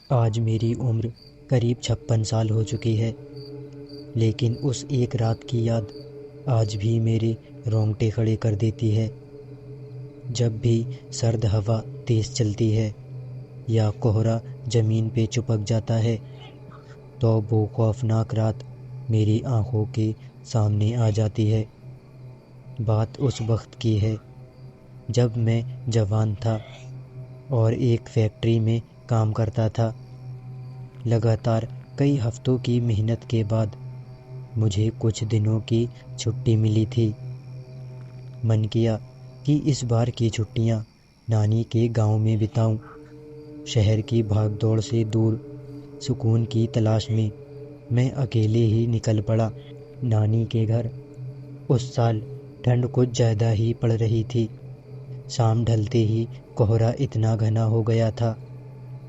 आज मेरी उम्र करीब 56 साल हो चुकी है, लेकिन उस एक रात की याद आज भी मेरे रोंगटे खड़े कर देती है। जब भी सर्द हवा तेज़ चलती है या कोहरा ज़मीन पे चिपक जाता है, तो वो खौफनाक रात मेरी आँखों के सामने आ जाती है। बात उस वक्त की है जब मैं जवान था और एक फैक्ट्री में काम करता था। लगातार कई हफ्तों की मेहनत के बाद मुझे कुछ दिनों की छुट्टी मिली थी। मन किया कि इस बार की छुट्टियां नानी के गांव में बिताऊं। शहर की भागदौड़ से दूर सुकून की तलाश में मैं अकेले ही निकल पड़ा नानी के घर। उस साल ठंड कुछ ज़्यादा ही पड़ रही थी। शाम ढलते ही कोहरा इतना घना हो गया था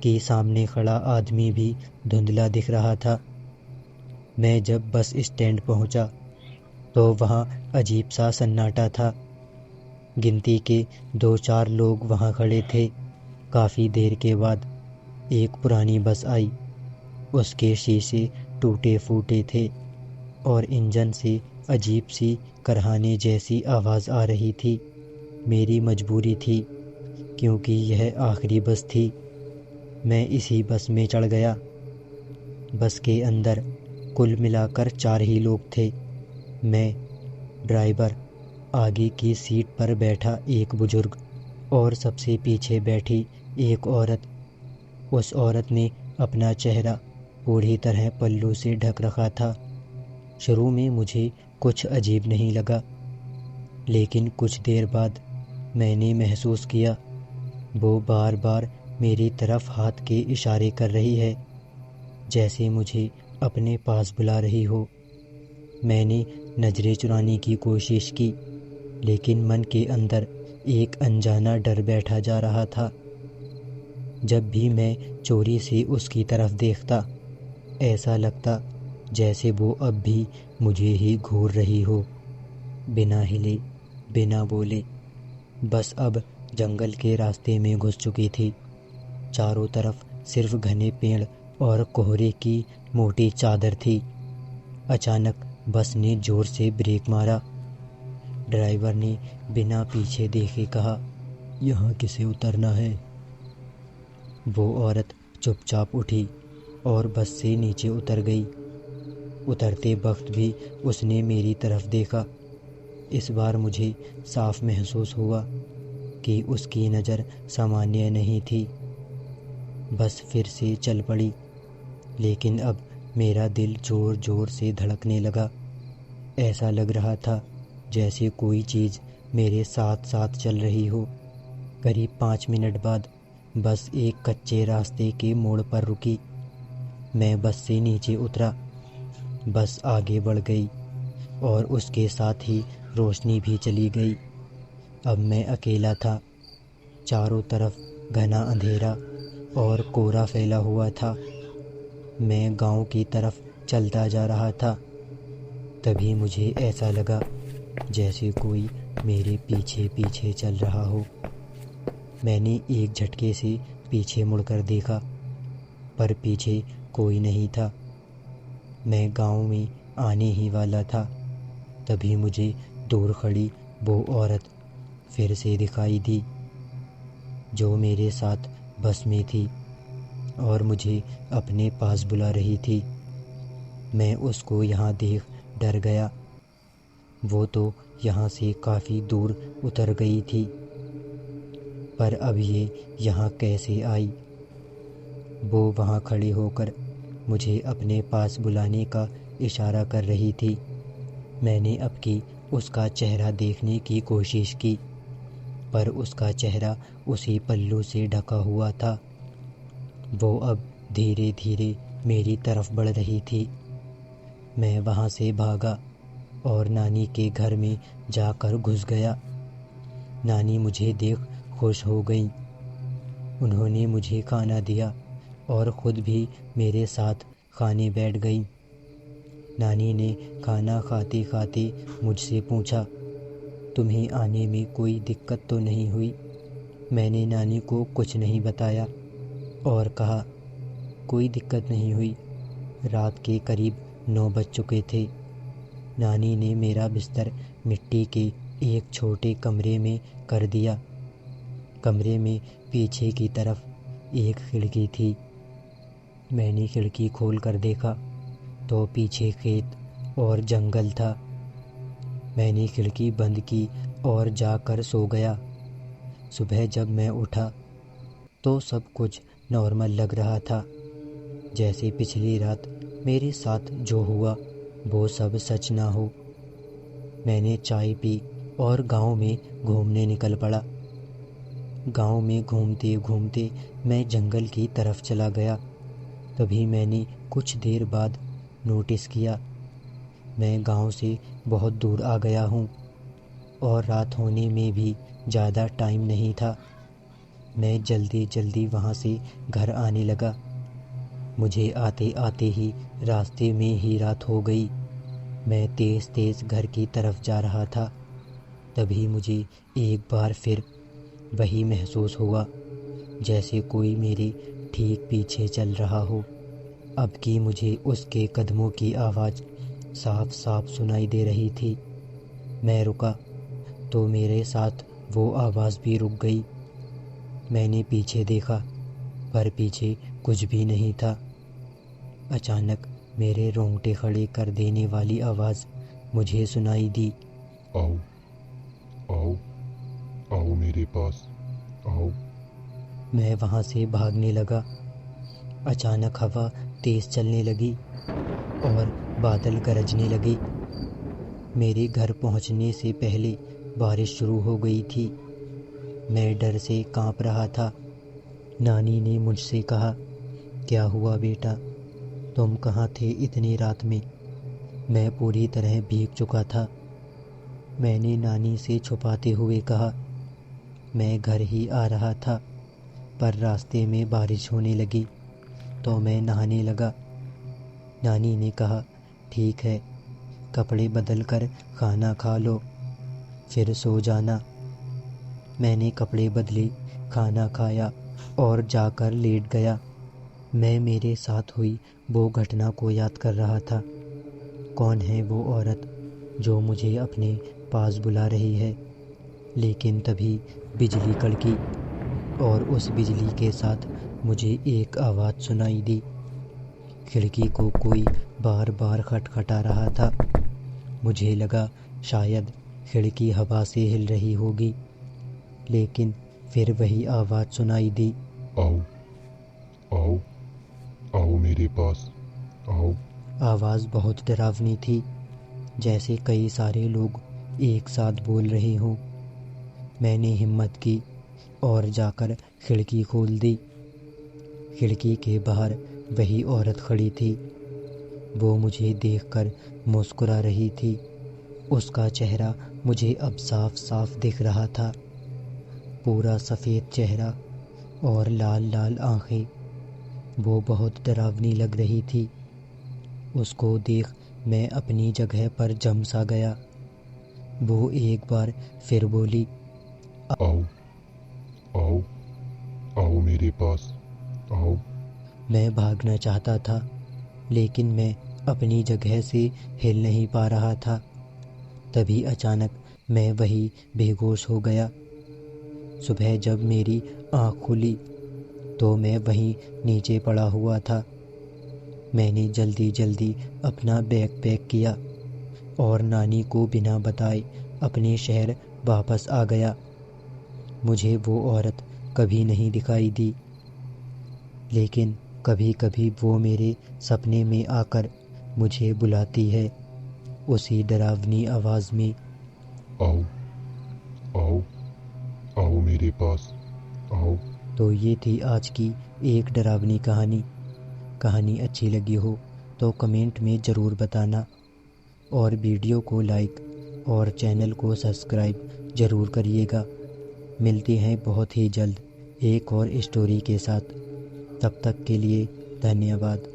कि सामने खड़ा आदमी भी धुंधला दिख रहा था। मैं जब बस स्टैंड पहुंचा तो वहां अजीब सा सन्नाटा था। गिनती के 2-4 लोग वहां खड़े थे। काफ़ी देर के बाद एक पुरानी बस आई। उसके शीशे टूटे फूटे थे और इंजन से अजीब सी करहाने जैसी आवाज़ आ रही थी। मेरी मजबूरी थी, क्योंकि यह आखिरी बस थी। मैं इसी बस में चढ़ गया। बस के अंदर कुल मिलाकर 4 ही लोग थे। मैं, ड्राइवर, आगे की सीट पर बैठा एक बुजुर्ग और सबसे पीछे बैठी एक औरत। उस औरत ने अपना चेहरा पूरी तरह पल्लू से ढक रखा था। शुरू में मुझे कुछ अजीब नहीं लगा, लेकिन कुछ देर बाद मैंने महसूस किया वो बार बार मेरी तरफ हाथ के इशारे कर रही है, जैसे मुझे अपने पास बुला रही हो। मैंने नज़रें चुराने की कोशिश की, लेकिन मन के अंदर एक अनजाना डर बैठा जा रहा था। जब भी मैं चोरी से उसकी तरफ देखता, ऐसा लगता जैसे वो अब भी मुझे ही घूर रही हो। बिना हिले, बिना बोले बस अब जंगल के रास्ते में घुस चुकी थी। चारों तरफ सिर्फ घने पेड़ और कोहरे की मोटी चादर थी। अचानक बस ने जोर से ब्रेक मारा। ड्राइवर ने बिना पीछे देखे कहा, यहाँ किसे उतरना है? वो औरत चुपचाप उठी और बस से नीचे उतर गई। उतरते वक्त भी उसने मेरी तरफ देखा। इस बार मुझे साफ महसूस हुआ कि उसकी नज़र सामान्य नहीं थी। बस फिर से चल पड़ी, लेकिन अब मेरा दिल ज़ोर ज़ोर से धड़कने लगा। ऐसा लग रहा था जैसे कोई चीज़ मेरे साथ साथ चल रही हो। करीब 5 मिनट बाद बस एक कच्चे रास्ते के मोड़ पर रुकी। मैं बस से नीचे उतरा। बस आगे बढ़ गई और उसके साथ ही रोशनी भी चली गई। अब मैं अकेला था। चारों तरफ घना अंधेरा और कोहरा फैला हुआ था। मैं गांव की तरफ चलता जा रहा था। तभी मुझे ऐसा लगा जैसे कोई मेरे पीछे पीछे चल रहा हो। मैंने एक झटके से पीछे मुड़कर देखा, पर पीछे कोई नहीं था। मैं गांव में आने ही वाला था। तभी मुझे दूर खड़ी वो औरत फिर से दिखाई दी, जो मेरे साथ बस में थी और मुझे अपने पास बुला रही थी। मैं उसको यहाँ देख डर गया। वो तो यहाँ से काफ़ी दूर उतर गई थी, पर अब ये यहाँ कैसे आई? वो वहाँ खड़ी होकर मुझे अपने पास बुलाने का इशारा कर रही थी। मैंने अब की उसका चेहरा देखने की कोशिश की, पर उसका चेहरा उसी पल्लू से ढका हुआ था। वो अब धीरे धीरे मेरी तरफ बढ़ रही थी। मैं वहाँ से भागा और नानी के घर में जाकर घुस गया। नानी मुझे देख खुश हो गई। उन्होंने मुझे खाना दिया और ख़ुद भी मेरे साथ खाने बैठ गई। नानी ने खाना खाते खाते मुझसे पूछा, तुम्हें आने में कोई दिक्कत तो नहीं हुई? मैंने नानी को कुछ नहीं बताया और कहा, कोई दिक्कत नहीं हुई। रात के करीब 9 बज चुके थे। नानी ने मेरा बिस्तर मिट्टी के एक छोटे कमरे में कर दिया। कमरे में पीछे की तरफ एक खिड़की थी। मैंने खिड़की खोल कर देखा तो पीछे खेत और जंगल था। मैंने खिड़की बंद की और जाकर सो गया। सुबह जब मैं उठा तो सब कुछ नॉर्मल लग रहा था, जैसे पिछली रात मेरे साथ जो हुआ वो सब सच ना हो। मैंने चाय पी और गांव में घूमने निकल पड़ा। गांव में घूमते घूमते मैं जंगल की तरफ चला गया। तभी मैंने कुछ देर बाद नोटिस किया मैं गांव से बहुत दूर आ गया हूँ और रात होने में भी ज़्यादा टाइम नहीं था। मैं जल्दी जल्दी वहाँ से घर आने लगा। मुझे आते आते ही रास्ते में ही रात हो गई। मैं तेज़ तेज़ घर की तरफ जा रहा था। तभी मुझे एक बार फिर वही महसूस हुआ जैसे कोई मेरे ठीक पीछे चल रहा हो। अब की मुझे उसके कदमों की आवाज़ साफ साफ सुनाई दे रही थी। मैं रुका तो मेरे साथ वो आवाज़ भी रुक गई। मैंने पीछे देखा पर पीछे कुछ भी नहीं था। अचानक मेरे रोंगटे खड़े कर देने वाली आवाज़ मुझे सुनाई दी। आओ आओ आओ मेरे पास आओ। मैं वहाँ से भागने लगा। अचानक हवा तेज़ चलने लगी और बादल गरजने लगे। मेरे घर पहुँचने से पहले बारिश शुरू हो गई थी। मैं डर से काँप रहा था। नानी ने मुझसे कहा, क्या हुआ बेटा, तुम कहाँ थे इतनी रात में? मैं पूरी तरह भीग चुका था। मैंने नानी से छुपाते हुए कहा, मैं घर ही आ रहा था पर रास्ते में बारिश होने लगी तो मैं नहाने लगा। नानी ने कहा, ठीक है, कपड़े बदल कर खाना खा लो फिर सो जाना। मैंने कपड़े बदले, खाना खाया और जाकर लेट गया। मैं मेरे साथ हुई वो घटना को याद कर रहा था। कौन है वो औरत जो मुझे अपने पास बुला रही है? लेकिन तभी बिजली कड़की और उस बिजली के साथ मुझे एक आवाज़ सुनाई दी। खिड़की को कोई बार बार खटखटा रहा था। मुझे लगा शायद खिड़की हवा से हिल रही होगी, लेकिन फिर वही आवाज़ सुनाई दी। आओ आओ आओ मेरे पास आओ। आवाज़ बहुत डरावनी थी, जैसे कई सारे लोग एक साथ बोल रहे हों। मैंने हिम्मत की और जाकर खिड़की खोल दी। खिड़की के बाहर वही औरत खड़ी थी। वो मुझे देखकर मुस्कुरा रही थी। उसका चेहरा मुझे अब साफ साफ दिख रहा था। पूरा सफ़ेद चेहरा और लाल लाल आँखें। वो बहुत डरावनी लग रही थी। उसको देख मैं अपनी जगह पर जम सा गया। वो एक बार फिर बोली, आओ आओ आओ मेरे पास आओ। मैं भागना चाहता था, लेकिन मैं अपनी जगह से हिल नहीं पा रहा था। तभी अचानक मैं वही बेहोश हो गया। सुबह जब मेरी आँख खुली तो मैं वहीं नीचे पड़ा हुआ था। मैंने जल्दी जल्दी अपना बैग पैक किया और नानी को बिना बताए अपने शहर वापस आ गया। मुझे वो औरत कभी नहीं दिखाई दी, लेकिन कभी कभी वो मेरे सपने में आकर मुझे बुलाती है, उसी डरावनी आवाज़ में। आओ आओ आओ मेरे पास आओ। तो ये थी आज की एक डरावनी कहानी। कहानी अच्छी लगी हो तो कमेंट में ज़रूर बताना और वीडियो को लाइक और चैनल को सब्सक्राइब ज़रूर करिएगा। मिलते हैं बहुत ही जल्द एक और स्टोरी के साथ। तब तक के लिए धन्यवाद।